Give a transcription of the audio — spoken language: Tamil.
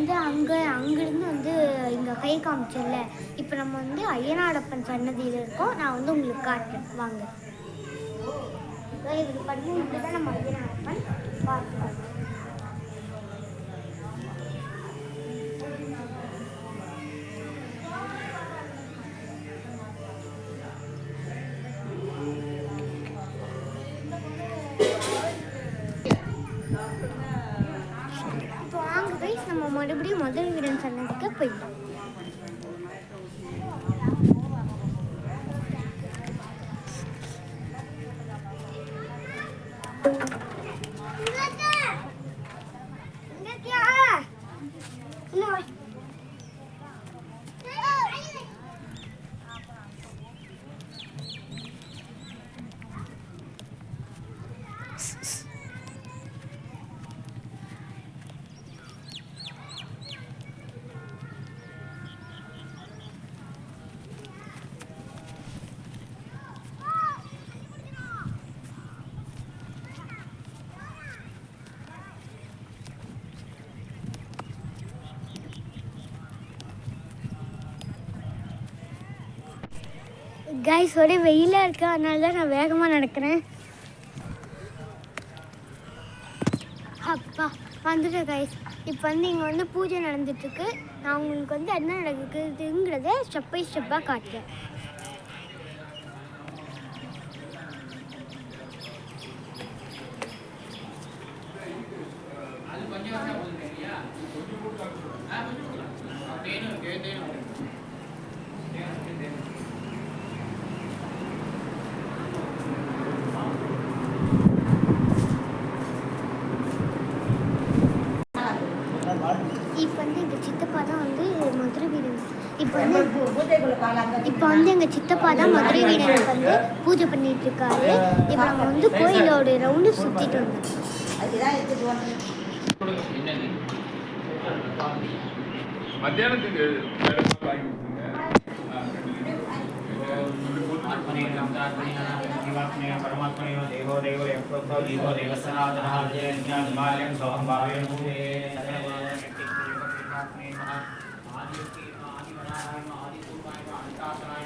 வந்து அங்கேருந்து வந்து இங்கே கை காமிச்சல. இப்போ நம்ம வந்து ஐயனாரப்பன் சன்னதியில் இருக்கோம். நான் வந்து உங்களுக்கு காட்டுறேன் வாங்க. இது பண்ணி தான் நம்ம ஐயனாரப்பன் பார்க்கலாம். இப்போ வாங்க கைஸ், நம்ம மறுபடியும் முதல் வீரன் சன்னதிக்கு போயிட்டோம். கைஸ், ஒரே வெயிலாக இருக்குது, அதனால தான் நான் வேகமாக நடக்கிறேன். அப்பா வந்துட்டேன் கைஸ். இப்போ வந்து இங்கே வந்து பூஜை நடந்துட்டுருக்கு. நான் உங்களுக்கு வந்து என்ன நடக்குதுங்கிறத ஸ்டெப் பை ஸ்டெப்பாக காட்டுறேன். இப்போ வந்து எங்கள் சித்தப்பா தான் வந்து மதுரை வீரன். இப்போ வந்து எங்கள் சித்தப்பா தான் மதுரை வீரனுக்கு வந்து பூஜை பண்ணிட்டு இருக்காரு. இப்போ நம்ம வந்து கோயிலோட ரவுண்டு சுற்றிட்டு வந்தோம். देवो देवो यक्रोक्तो जीवो देवसनातनः विजयज्ञानमाल्यं सोहं भावेन भूये आदिपूर्वाय आदितासनाय